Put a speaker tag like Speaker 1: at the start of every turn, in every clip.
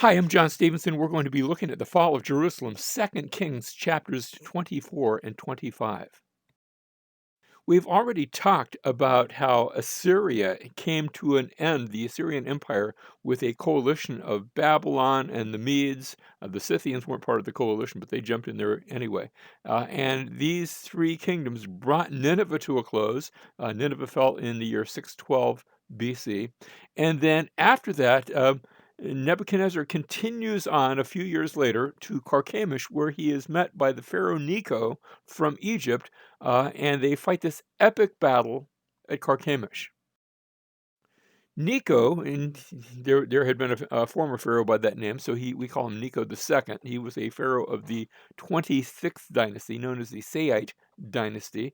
Speaker 1: Hi, I'm John Stevenson. We're going to be looking at the fall of Jerusalem, 2 Kings chapters 24 and 25. We've already talked about how Assyria came to an end, the Assyrian Empire, with a coalition of Babylon and the Medes. The Scythians weren't part of the coalition, but they jumped in there anyway. And these three kingdoms brought Nineveh to a close. Nineveh fell in the year 612 BC. And then after that, Nebuchadnezzar continues on a few years later to Carchemish, where he is met by the Pharaoh Necho from Egypt, and they fight this epic battle at Carchemish. Necho, and there had been a former pharaoh by that name, so we call him Necho the Second. He was a pharaoh of the 26th dynasty, known as the Saite dynasty.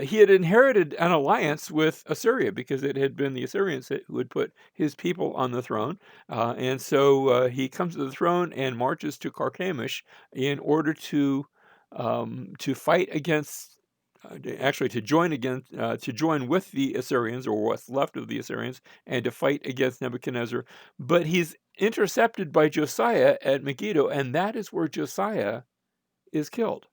Speaker 1: He had inherited an alliance with Assyria because it had been the Assyrians who had put his people on the throne, and so he comes to the throne and marches to Carchemish in order to fight against actually to join with the Assyrians, or what's left of the Assyrians, and to fight against Nebuchadnezzar. But he's intercepted by Josiah at Megiddo, and that is where Josiah is killed.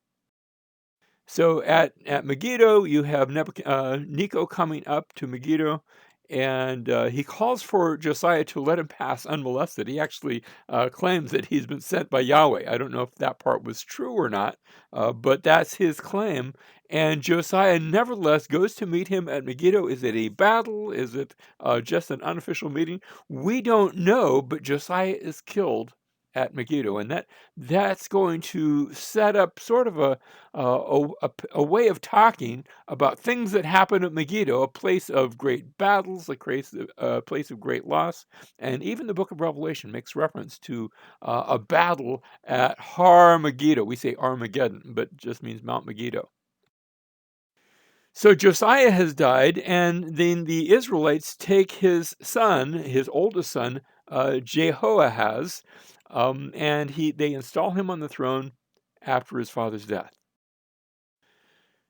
Speaker 1: So at Megiddo, you have Necho coming up to Megiddo, and he calls for Josiah to let him pass unmolested. He actually claims that he's been sent by Yahweh. I don't know if that part was true or not, but that's his claim. And Josiah nevertheless goes to meet him at Megiddo. Is it a battle? Is it just an unofficial meeting? We don't know, but Josiah is killed at Megiddo, and that's going to set up sort of a way of talking about things that happen at Megiddo, a place of great battles, a place of great loss. And even the book of Revelation makes reference to a battle at Har Megiddo. We say Armageddon, but it just means Mount Megiddo. So Josiah has died, and then the Israelites take his son, his oldest son, Jehoahaz, and they install him on the throne after his father's death.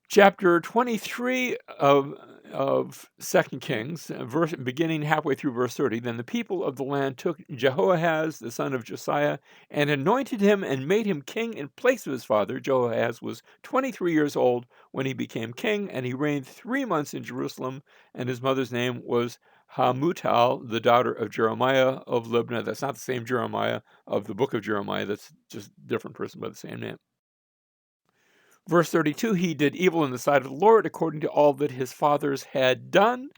Speaker 1: Chapter 23 of 2 Kings, beginning halfway through verse 30. Then the people of the land took Jehoahaz, the son of Josiah, and anointed him and made him king in place of his father. Jehoahaz was 23 years old when he became king, and he reigned 3 months in Jerusalem, and his mother's name was Hamutal, the daughter of Jeremiah of Libnah. That's not the same Jeremiah of the book of Jeremiah. That's just a different person by the same name. Verse 32, he did evil in the sight of the Lord according to all that his fathers had done.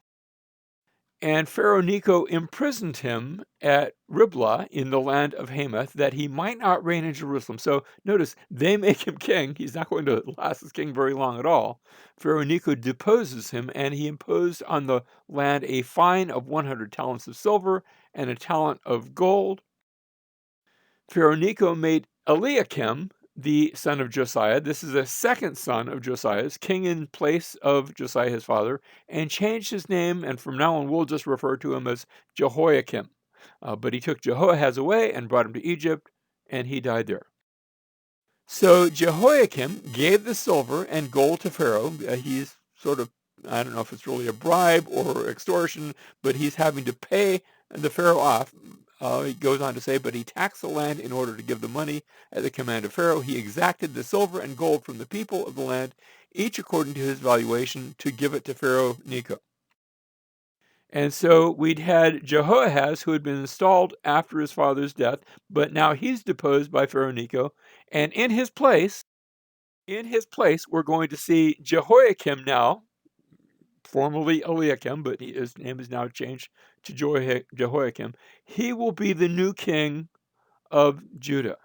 Speaker 1: And Pharaoh Necho imprisoned him at Riblah in the land of Hamath, that he might not reign in Jerusalem. So notice, they make him king. He's not going to last as king very long at all. Pharaoh Necho deposes him, and he imposed on the land a fine of 100 talents of silver and a talent of gold. Pharaoh Necho made Eliakim, the son of Josiah, this is a second son of Josiah's, king in place of Josiah his father, and changed his name, and from now on we'll just refer to him as Jehoiakim. But he took Jehoahaz away and brought him to Egypt, and he died there. So Jehoiakim gave the silver and gold to Pharaoh. He's sort of, I don't know if it's really a bribe or extortion, but he's having to pay the Pharaoh off. He goes on to say, but he taxed the land in order to give the money at the command of Pharaoh. He exacted the silver and gold from the people of the land, each according to his valuation, to give it to Pharaoh Necho. And so we'd had Jehoahaz, who had been installed after his father's death, but now he's deposed by Pharaoh Necho. And in his place, we're going to see Jehoiakim now, formerly Eliakim, but his name is now changed to Jehoiakim. He will be the new king of Judah.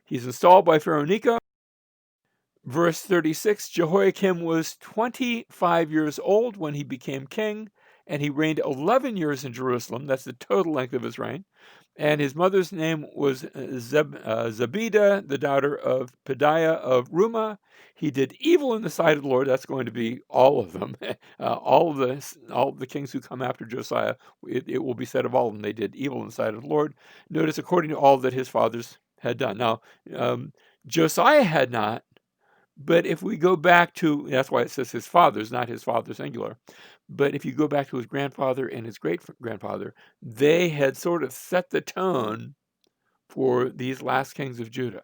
Speaker 1: He's installed by Pharaoh Necho. Verse 36, Jehoiakim was 25 years old when he became king, and he reigned 11 years in Jerusalem. That's the total length of his reign. And his mother's name was Zebidah, the daughter of Pedaiah of Rumah. He did evil in the sight of the Lord. That's going to be all of them. All of the kings who come after Josiah, it will be said of all of them, they did evil in the sight of the Lord. Notice, according to all that his fathers had done. Now, Josiah had not, but if we go back to, that's why it says his fathers, not his father singular. But if you go back to his grandfather and his great-grandfather, they had sort of set the tone for these last kings of Judah.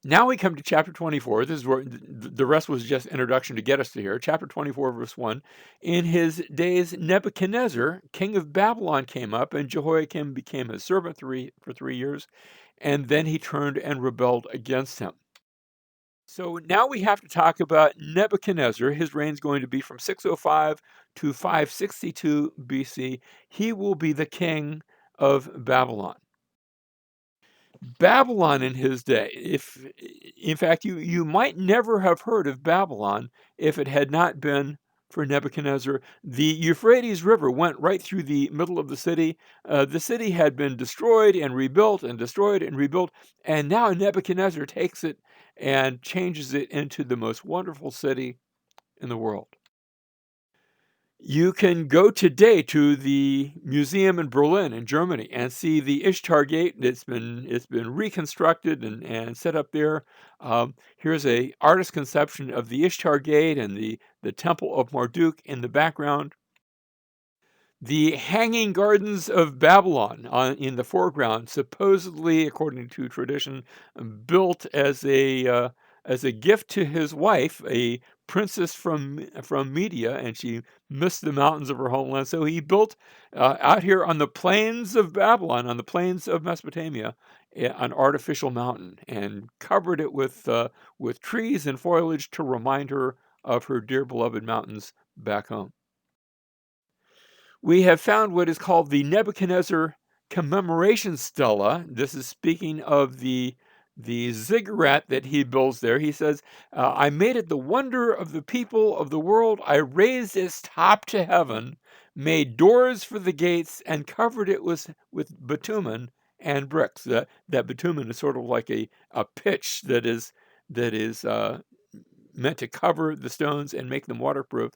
Speaker 1: Now we come to chapter 24. This is where the rest was just introduction to get us to here. Chapter 24, verse 1. In his days, Nebuchadnezzar, king of Babylon, came up, and Jehoiakim became his servant for 3 years, and then he turned and rebelled against him. So now we have to talk about Nebuchadnezzar. His reign is going to be from 605 to 562 BC. He will be the king of Babylon. Babylon in his day, if in fact you might never have heard of Babylon if it had not been for Nebuchadnezzar. The Euphrates River went right through the middle of the city. The city had been destroyed and rebuilt and destroyed and rebuilt, and now Nebuchadnezzar takes it and changes it into the most wonderful city in the world. You can go today to the museum in Berlin in Germany and see the Ishtar Gate. It's been reconstructed and set up there. Here's a artist conception of the Ishtar Gate and the Temple of Marduk in the background. The Hanging Gardens of Babylon in the foreground, supposedly, according to tradition, built as a gift to his wife, a princess from Media, and she missed the mountains of her homeland. So he built out here on the plains of Babylon, on the plains of Mesopotamia, an artificial mountain, and covered it with trees and foliage to remind her of her dear beloved mountains back home. We have found what is called the Nebuchadnezzar commemoration stela. This is speaking of the ziggurat that he builds there. He says, I made it the wonder of the people of the world. I raised its top to heaven, made doors for the gates, and covered it with bitumen and bricks. That bitumen is sort of like a pitch that is meant to cover the stones and make them waterproof.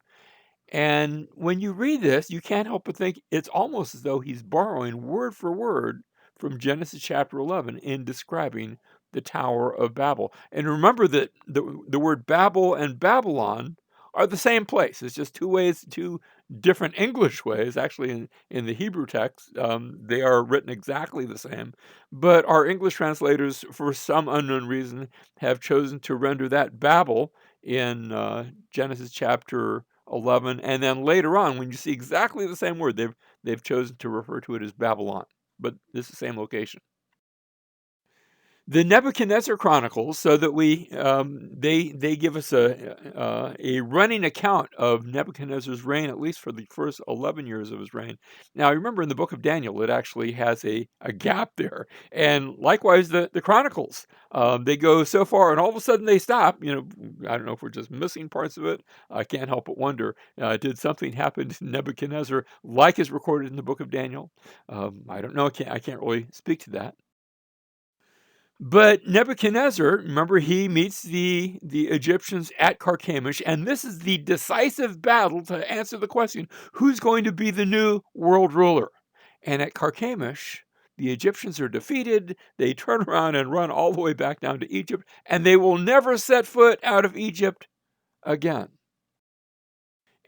Speaker 1: And when you read this, you can't help but think it's almost as though he's borrowing word for word from Genesis chapter 11 in describing the Tower of Babel. And remember that the word Babel and Babylon are the same place. It's just two different English ways. Actually, in the Hebrew text, they are written exactly the same. But our English translators, for some unknown reason, have chosen to render that Babel in Genesis chapter 11, and then later on, when you see exactly the same word, they've chosen to refer to it as Babylon, but it's the same location. The Nebuchadnezzar Chronicles, so that they give us a running account of Nebuchadnezzar's reign, at least for the first 11 years of his reign. Now, remember in the book of Daniel, it actually has a gap there, and likewise the Chronicles. They go so far, and all of a sudden they stop. I don't know if we're just missing parts of it. I can't help but wonder: did something happen to Nebuchadnezzar, like is recorded in the book of Daniel? I don't know. I can't really speak to that. But Nebuchadnezzar, remember, he meets the Egyptians at Carchemish, and this is the decisive battle to answer the question, who's going to be the new world ruler? And at Carchemish, the Egyptians are defeated. They turn around and run all the way back down to Egypt, and they will never set foot out of Egypt again.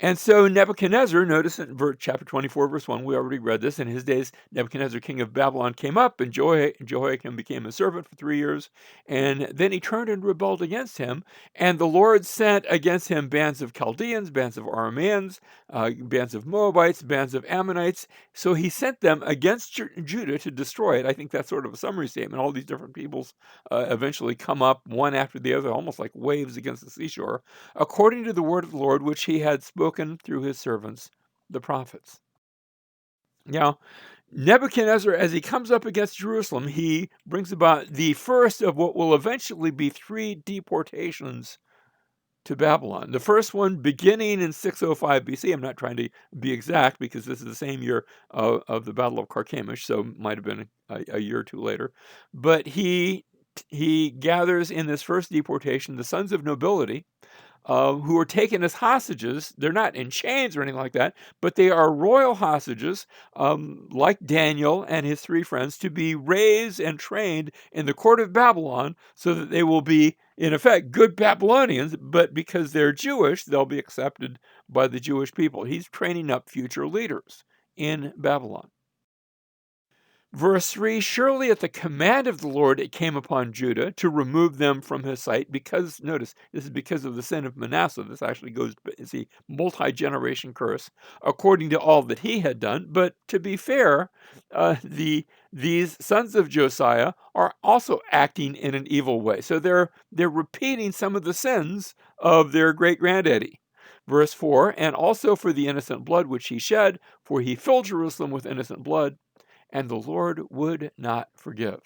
Speaker 1: And so Nebuchadnezzar, notice in chapter 24, verse 1, we already read this. In his days, Nebuchadnezzar, king of Babylon, came up, and Jehoiakim became his servant for 3 years. And then he turned and rebelled against him. And the Lord sent against him bands of Chaldeans, bands of Arameans, bands of Moabites, bands of Ammonites. So he sent them against Judah to destroy it. I think that's sort of a summary statement. All these different peoples eventually come up one after the other, almost like waves against the seashore, according to the word of the Lord, which he had spoken through his servants, the prophets. Now, Nebuchadnezzar, as he comes up against Jerusalem, he brings about the first of what will eventually be 3 deportations to Babylon. The first one beginning in 605 BC. I'm not trying to be exact because this is the same year of the Battle of Carchemish, so it might have been a year or two later. But he gathers in this first deportation the sons of nobility, who are taken as hostages. They're not in chains or anything like that, but they are royal hostages, like Daniel and his 3 friends, to be raised and trained in the court of Babylon so that they will be, in effect, good Babylonians, but because they're Jewish, they'll be accepted by the Jewish people. He's training up future leaders in Babylon. Verse 3, surely at the command of the Lord it came upon Judah to remove them from his sight, because, notice, this is because of the sin of Manasseh. This actually goes, it's a multi-generation curse, according to all that he had done. But to be fair, these sons of Josiah are also acting in an evil way. So they're repeating some of the sins of their great-granddaddy. Verse 4, and also for the innocent blood which he shed, for he filled Jerusalem with innocent blood, and the Lord would not forgive.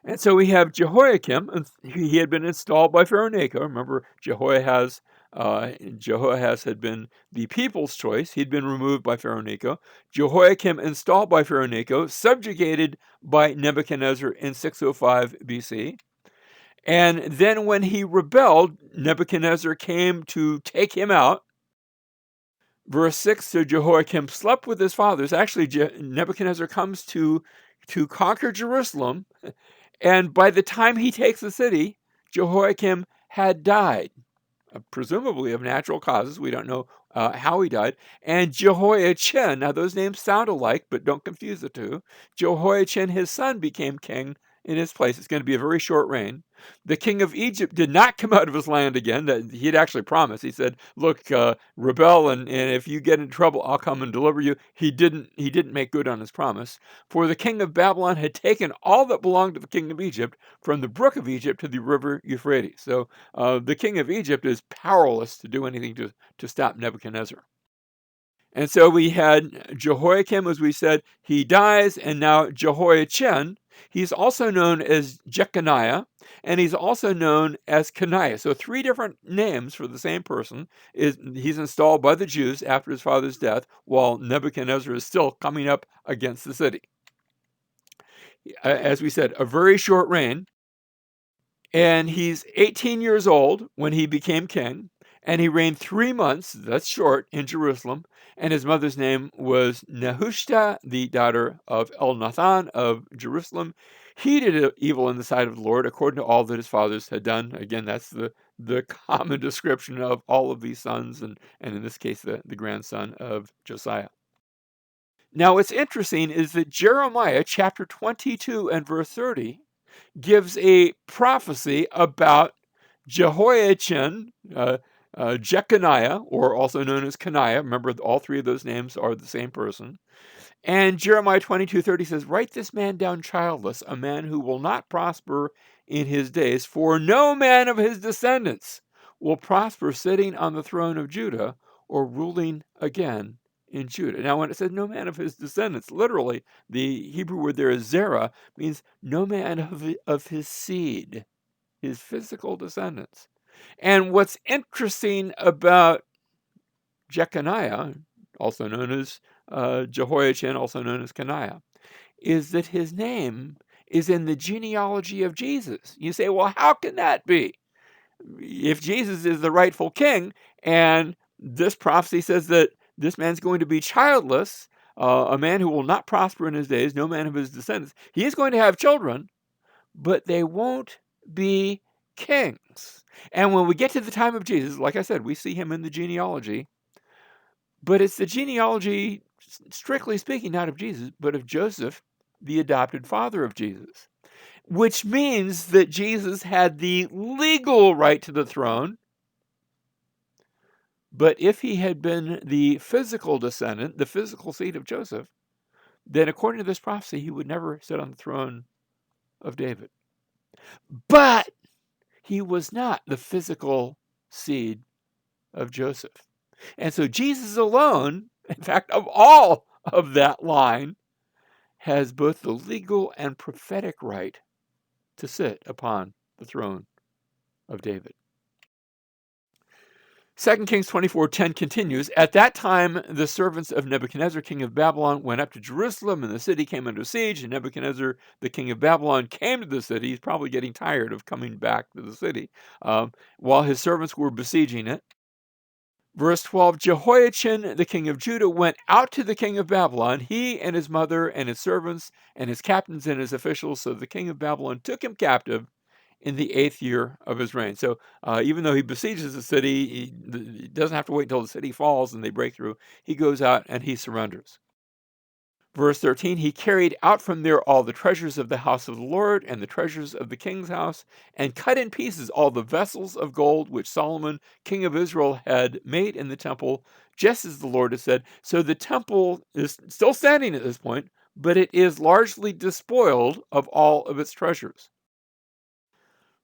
Speaker 1: And so we have Jehoiakim, and he had been installed by Pharaoh Necho. Remember, Jehoahaz had been the people's choice. He'd been removed by Pharaoh Necho. Jehoiakim installed by Pharaoh Necho, subjugated by Nebuchadnezzar in 605 BC. And then when he rebelled, Nebuchadnezzar came to take him out. Verse 6, so Jehoiakim slept with his fathers. Actually, Nebuchadnezzar comes to conquer Jerusalem, and by the time he takes the city, Jehoiakim had died, presumably of natural causes. We don't know how he died. And Jehoiachin, now those names sound alike, but don't confuse the two. Jehoiachin, his son, became king in his place. It's going to be a very short reign. The king of Egypt did not come out of his land again. That he had actually promised. He said, look, rebel, and if you get in trouble, I'll come and deliver you. He didn't make good on his promise. For the king of Babylon had taken all that belonged to the king of Egypt, from the brook of Egypt to the river Euphrates. So the king of Egypt is powerless to do anything to stop Nebuchadnezzar. And so we had Jehoiakim, as we said, he dies, and now Jehoiachin. He's also known as Jeconiah, and he's also known as Coniah. So three different names for the same person. He's installed by the Jews after his father's death, while Nebuchadnezzar is still coming up against the city. As we said, a very short reign. And he's 18 years old when he became king, and he reigned 3 months, that's short, in Jerusalem. And his mother's name was Nehushta, the daughter of Elnathan of Jerusalem. He did evil in the sight of the Lord, according to all that his fathers had done. Again, that's the common description of all of these sons, and in this case, the grandson of Josiah. Now, what's interesting is that Jeremiah chapter 22 and verse 30 gives a prophecy about Jehoiachin, Jeconiah, or also known as Coniah. Remember, all three of those names are the same person. And Jeremiah 22:30 says, write this man down childless, a man who will not prosper in his days, for no man of his descendants will prosper sitting on the throne of Judah or ruling again in Judah. Now, when it says no man of his descendants, literally, the Hebrew word there is zerah, means no man of his seed, his physical descendants. And what's interesting about Jeconiah, also known as Jehoiachin, also known as Coniah, is that his name is in the genealogy of Jesus. You say, well, how can that be? If Jesus is the rightful king, and this prophecy says that this man's going to be childless, a man who will not prosper in his days, no man of his descendants, he is going to have children, but they won't be kings. And when we get to the time of Jesus, like I said, we see him in the genealogy, but it's the genealogy, strictly speaking, not of Jesus, but of Joseph, the adopted father of Jesus, which means that Jesus had the legal right to the throne. But if he had been the physical descendant, the physical seed of Joseph, then according to this prophecy, he would never sit on the throne of David. But he was not the physical seed of Joseph. And so Jesus alone, in fact, of all of that line, has both the legal and prophetic right to sit upon the throne of David. 2 Kings 24:10 continues, at that time the servants of Nebuchadnezzar, king of Babylon, went up to Jerusalem, and the city came under siege, and Nebuchadnezzar, the king of Babylon, came to the city. He's probably getting tired of coming back to the city, while his servants were besieging it. Verse 12, Jehoiachin, the king of Judah, went out to the king of Babylon, he and his mother and his servants and his captains and his officials. So the king of Babylon took him captive in the 8th year of his reign. So even though he besieges the city, he doesn't have to wait until the city falls and they break through. He goes out and he surrenders. Verse 13, he carried out from there all the treasures of the house of the Lord and the treasures of the king's house, and cut in pieces all the vessels of gold which Solomon, king of Israel, had made in the temple, just as the Lord had said. So the temple is still standing at this point, but it is largely despoiled of all of its treasures.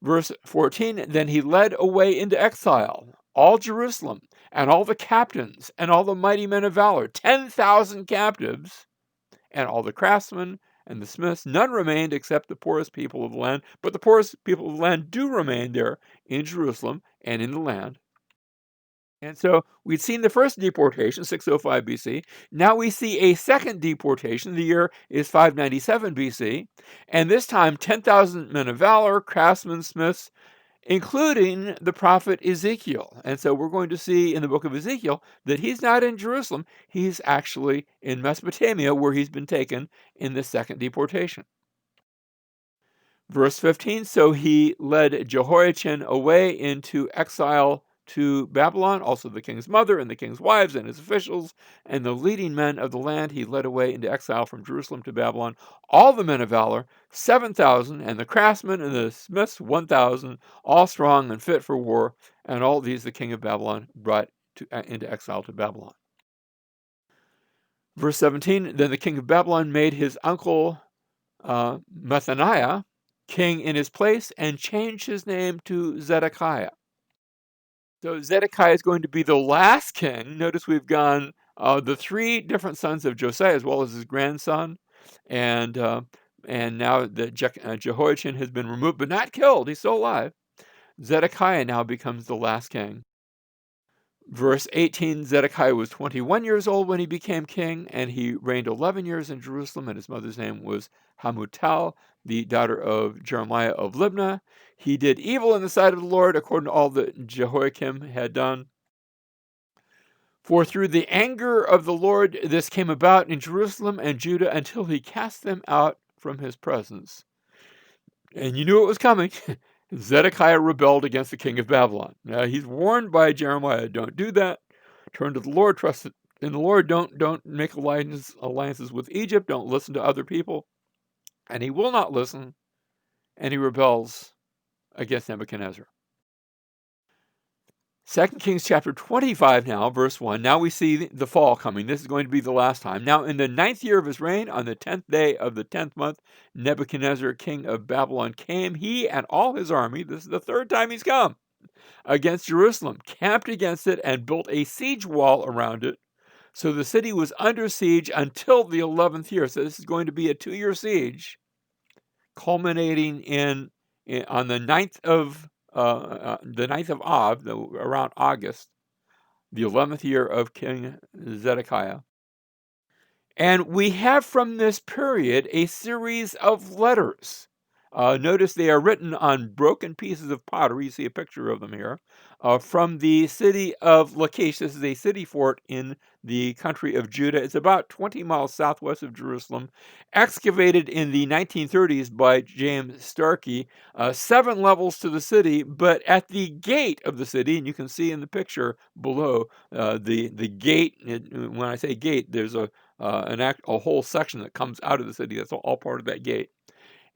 Speaker 1: Verse 14, then he led away into exile all Jerusalem and all the captains and all the mighty men of valor, 10,000 captives, and all the craftsmen and the smiths. None remained except the poorest people of the land. But the poorest people of the land do remain there in Jerusalem and in the land. And so we'd seen the first deportation, 605 BC. Now we see a second deportation. The year is 597 BC. And this time, 10,000 men of valor, craftsmen, smiths, including the prophet Ezekiel. And so we're going to see in the book of Ezekiel that he's not in Jerusalem. He's actually in Mesopotamia, where he's been taken in the second deportation. Verse 15, so he led Jehoiachin away into exile to Babylon, also the king's mother and the king's wives and his officials and the leading men of the land he led away into exile from Jerusalem to Babylon. All the men of valor, 7,000, and the craftsmen and the smiths, 1,000, all strong and fit for war. And all these the king of Babylon brought into exile to Babylon. Verse 17, then the king of Babylon made his uncle Methaniah king in his place and changed his name to Zedekiah. So Zedekiah is going to be the last king. Notice we've gone the three different sons of Josiah as well as his grandson, and now that Jehoiachin has been removed but not killed. He's still alive. Zedekiah now becomes the last king. Verse 18, Zedekiah was 21 years old when he became king, and he reigned 11 years in Jerusalem, and his mother's name was Hamutal, the daughter of Jeremiah of Libnah. He did evil in the sight of the Lord, according to all that Jehoiakim had done. For through the anger of the Lord this came about in Jerusalem and Judah until he cast them out from his presence. And you knew it was coming. Zedekiah rebelled against the king of Babylon. Now he's warned by Jeremiah, don't do that. Turn to the Lord, trust in the Lord. Don't make alliances with Egypt. Don't listen to other people. And he will not listen, and he rebels against Nebuchadnezzar. 2 Kings chapter 25 now, verse 1. Now we see the fall coming. This is going to be the last time. Now in the 9th year of his reign, on the 10th day of the 10th month, Nebuchadnezzar, king of Babylon, came, he and all his army, this is the third time he's come, against Jerusalem, camped against it, and built a siege wall around it. So the city was under siege until the 11th year. So this is going to be a 2-year siege, culminating on the 9th of Av, around August, the 11th year of King Zedekiah. And we have from this period a series of letters. Notice they are written on broken pieces of pottery. You see a picture of them here. From the city of Lachish. This is a city fort in the country of Judah. It's about 20 miles southwest of Jerusalem. Excavated in the 1930s by James Starkey. 7 levels to the city, but at the gate of the city, and you can see in the picture below, the gate, when I say gate, there's a whole section that comes out of the city. That's all part of that gate.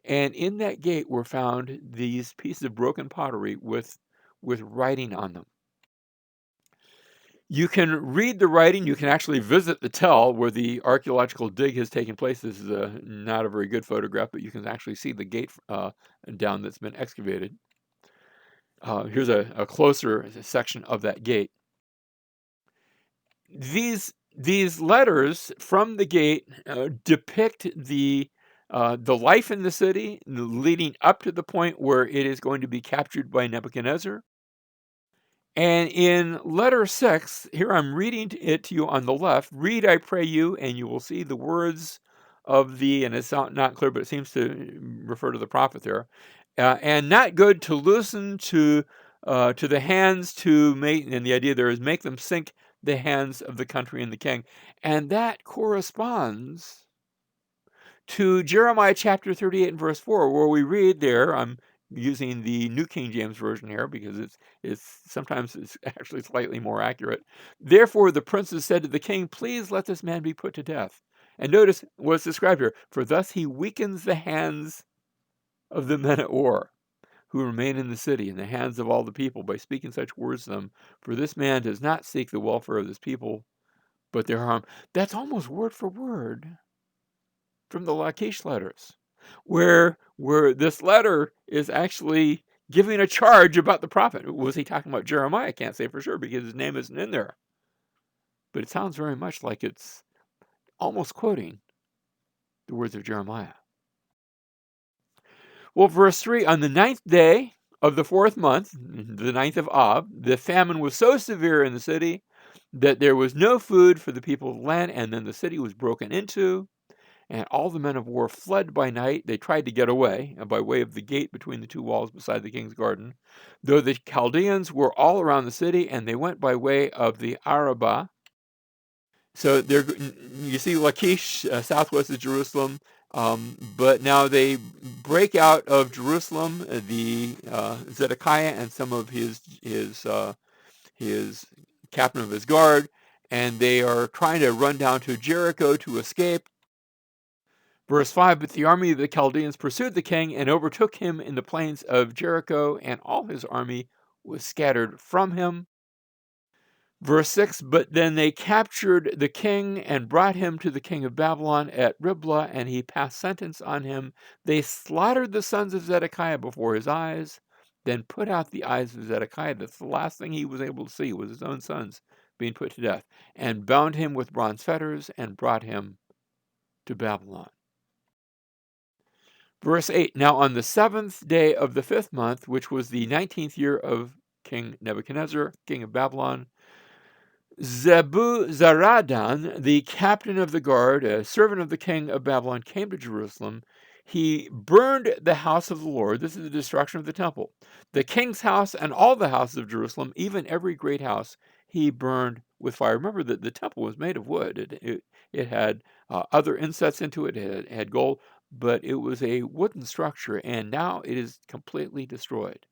Speaker 1: And in that gate were found these pieces of broken pottery with writing on them. You can read the writing. You can actually visit the tell where the archaeological dig has taken place. This is not a very good photograph, but you can actually see the gate down that's been excavated. Here's a closer section of that gate. These letters from the gate depict the life in the city leading up to the point where it is going to be captured by Nebuchadnezzar. And in letter 6, here I'm reading it to you on the left. Read, I pray you, and you will see the words of and it's not clear, but it seems to refer to the prophet there. And not good to loosen to the hands to make, and the idea there is make them sink the hands of the country and the king. And that corresponds to Jeremiah chapter 38 and verse 4, where we read there, I'm using the New King James Version here because sometimes it's actually slightly more accurate. Therefore the princes said to the king, please let this man be put to death, And notice what's described here. For thus he weakens the hands of the men at war who remain in the city, in the hands of all the people, by speaking such words to them. For this man does not seek the welfare of this people, but their harm. That's almost word for word from the Lachish letters, where this letter is actually giving a charge about the prophet. Was he talking about Jeremiah? I can't say for sure because his name isn't in there. But it sounds very much like it's almost quoting the words of Jeremiah. Well, verse 3, on the 9th day of the 4th month, the 9th of Ab, the famine was so severe in the city that there was no food for the people of the land, and then the city was broken into, and all the men of war fled by night. They tried to get away by way of the gate between the two walls beside the king's garden, though the Chaldeans were all around the city, and they went by way of the Arabah. So there, you see Lachish, southwest of Jerusalem, but now they break out of Jerusalem. The Zedekiah and some of his captain of his guard, and they are trying to run down to Jericho to escape. Verse 5, but the army of the Chaldeans pursued the king and overtook him in the plains of Jericho, and all his army was scattered from him. Verse 6, but then they captured the king and brought him to the king of Babylon at Riblah, and he passed sentence on him. They slaughtered the sons of Zedekiah before his eyes, then put out the eyes of Zedekiah. That's the last thing he was able to see, was his own sons being put to death, and bound him with bronze fetters and brought him to Babylon. Verse 8, now on the 7th day of the 5th month, which was the 19th year of King Nebuchadnezzar, king of Babylon, Zebuzaradan, the captain of the guard, a servant of the king of Babylon, came to Jerusalem. He burned the house of the Lord. This is the destruction of the temple. The king's house and all the houses of Jerusalem, even every great house, he burned with fire. Remember that the temple was made of wood. It had other insets into it. It had gold, but it was a wooden structure, and now it is completely destroyed.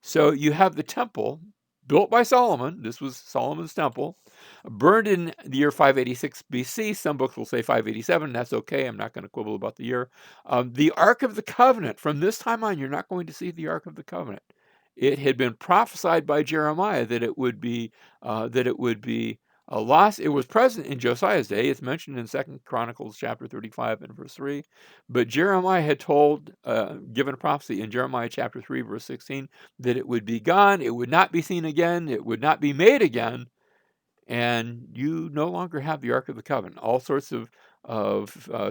Speaker 1: So you have the temple built by Solomon. This was Solomon's temple, burned in the year 586 BC. Some books will say 587. That's okay. I'm not going to quibble about the year. The Ark of the Covenant. From this time on, you're not going to see the Ark of the Covenant. It had been prophesied by Jeremiah that it would be a loss. It was present in Josiah's day. It's mentioned in 2 Chronicles chapter 35 and verse 3. But Jeremiah had given a prophecy in Jeremiah chapter 3, verse 16, that it would be gone, it would not be seen again, it would not be made again, and you no longer have the Ark of the Covenant. All sorts of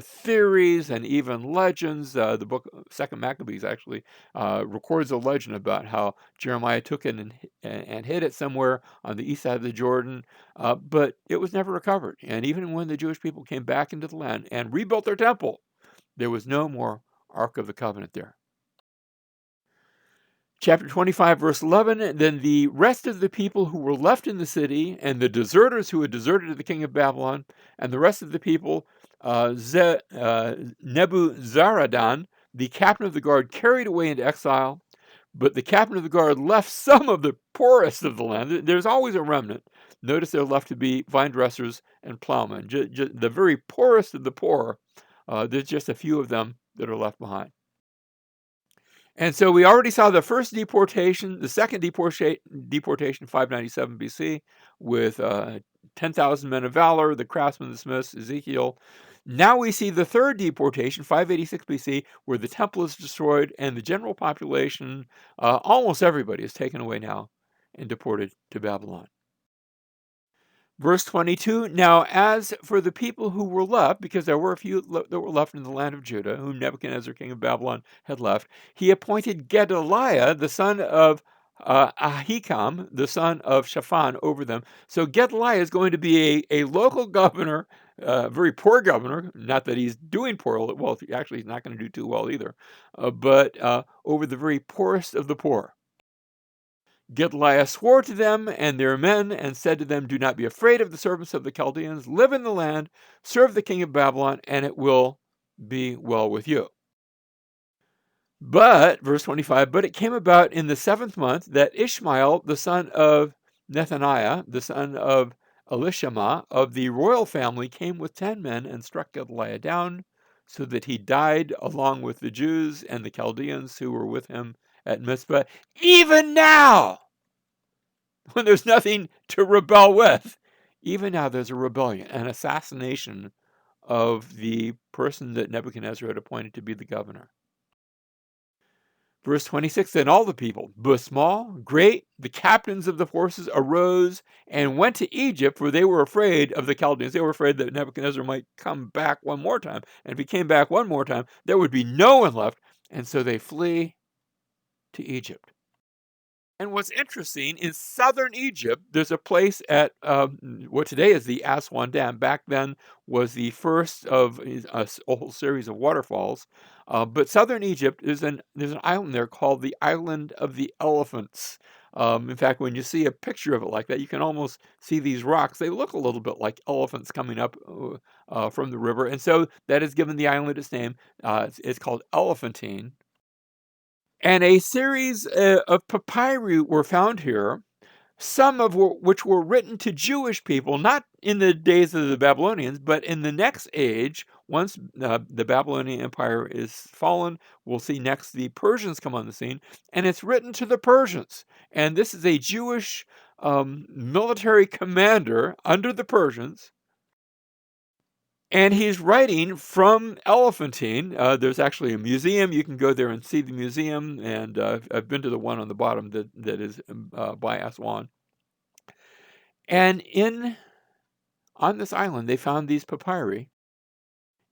Speaker 1: theories and even legends. The book Second Maccabees actually records a legend about how Jeremiah took it and hid it somewhere on the east side of the Jordan, but it was never recovered. And even when the Jewish people came back into the land and rebuilt their temple, there was no more Ark of the Covenant there. Chapter 25, verse 11, then the rest of the people who were left in the city, and the deserters who had deserted to the king of Babylon, and the rest of the people, Nebuzaradan, the captain of the guard, carried away into exile. But the captain of the guard left some of the poorest of the land. There's always a remnant. Notice they're left to be vine dressers and plowmen. The very poorest of the poor. There's just a few of them that are left behind. And so we already saw the first deportation, the second deportation, 597 BC, with 10,000 men of valor, the craftsmen, the smiths, Ezekiel. Now we see the third deportation, 586 BC, where the temple is destroyed and the general population, almost everybody, is taken away now and deported to Babylon. Verse 22, now as for the people who were left, because there were a few that were left in the land of Judah, whom Nebuchadnezzar, king of Babylon, had left, he appointed Gedaliah, the son of Ahikam, the son of Shaphan, over them. So Gedaliah is going to be a local governor, a very poor governor, not that he's doing poor, well, actually he's not going to do too well either, but over the very poorest of the poor. Gedaliah swore to them and their men and said to them, do not be afraid of the servants of the Chaldeans. Live in the land, serve the king of Babylon, and it will be well with you. But, verse 25, but it came about in the 7th month that Ishmael, the son of Nethaniah, the son of Elishama of the royal family came with 10 men and struck Gedaliah down, so that he died along with the Jews and the Chaldeans who were with him at Mizpah. Even now, when there's nothing to rebel with, even now there's a rebellion, an assassination of the person that Nebuchadnezzar had appointed to be the governor. Verse 26, then all the people, both small, great, the captains of the forces arose and went to Egypt, for they were afraid of the Chaldeans. They were afraid that Nebuchadnezzar might come back one more time. And if he came back one more time, there would be no one left. And so they flee to Egypt. And what's interesting, in southern Egypt, there's a place at what today is the Aswan Dam. Back then was the first of a whole series of waterfalls. But southern Egypt, there's an island there called the Island of the Elephants. In fact, when you see a picture of it like that, you can almost see these rocks. They look a little bit like elephants coming up from the river. And so that has given the island its name. It's called Elephantine. And a series of papyri were found here, some of which were written to Jewish people, not in the days of the Babylonians, but in the next age. Once the Babylonian Empire is fallen, we'll see next the Persians come on the scene, and it's written to the Persians. And this is a Jewish military commander under the Persians. And he's writing from Elephantine. There's actually a museum. You can go there and see the museum. And I've been to the one on the bottom that is by Aswan. And on this island, they found these papyri.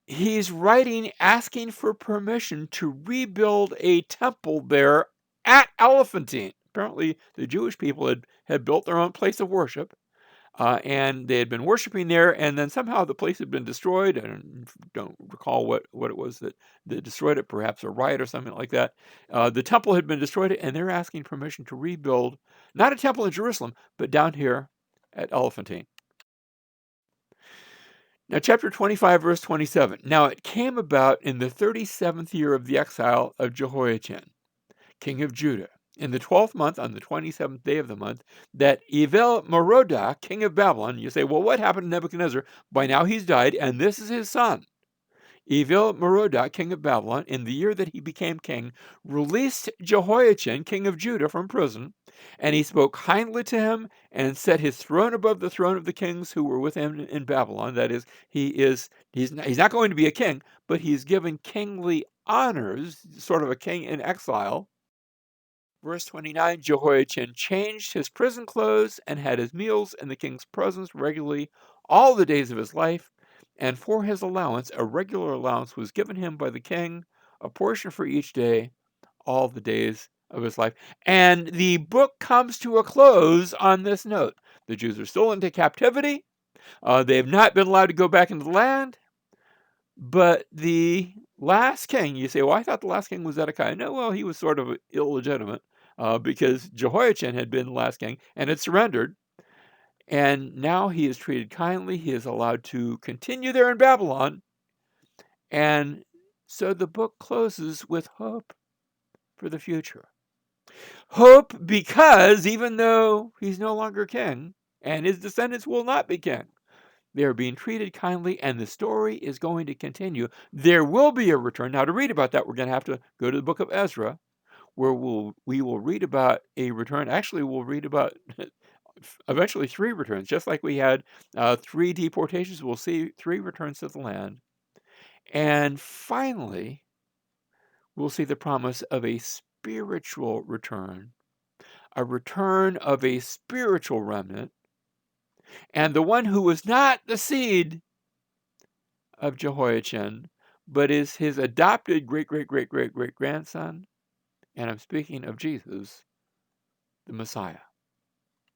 Speaker 1: He's writing, asking for permission to rebuild a temple there at Elephantine. Apparently, the Jewish people had built their own place of worship. And they had been worshiping there, and then somehow the place had been destroyed. I don't recall what it was that destroyed it, perhaps a riot or something like that. The temple had been destroyed, and they're asking permission to rebuild, not a temple in Jerusalem, but down here at Elephantine. Now, chapter 25, verse 27. Now it came about in the 37th year of the exile of Jehoiachin, king of Judah, in the 12th month, on the 27th day of the month, that Evil-Merodach, king of Babylon, you say, well, what happened to Nebuchadnezzar? By now he's died, and this is his son. Evil-Merodach, king of Babylon, in the year that he became king, released Jehoiachin, king of Judah, from prison, and he spoke kindly to him and set his throne above the throne of the kings who were with him in Babylon. That is, he's not going to be a king, but he's given kingly honors, sort of a king in exile. Verse 29, Jehoiachin changed his prison clothes and had his meals in the king's presence regularly all the days of his life. And for his allowance, a regular allowance was given him by the king, a portion for each day, all the days of his life. And the book comes to a close on this note. The Jews are still into captivity. They have not been allowed to go back into the land. But the last king, you say, well, I thought the last king was Zedekiah. No, well, he was sort of illegitimate because Jehoiachin had been the last king and had surrendered. And now he is treated kindly. He is allowed to continue there in Babylon. And so the book closes with hope for the future. Hope because even though he's no longer king and his descendants will not be king, they are being treated kindly, and the story is going to continue. There will be a return. Now, to read about that, we're going to have to go to the book of Ezra, where we will read about a return. Actually, we'll read about eventually 3 returns. Just like we had 3 deportations, we'll see 3 returns to the land. And finally, we'll see the promise of a spiritual return, a return of a spiritual remnant, and the one who was not the seed of Jehoiachin, but is his adopted great grandson. And I'm speaking of Jesus, the Messiah.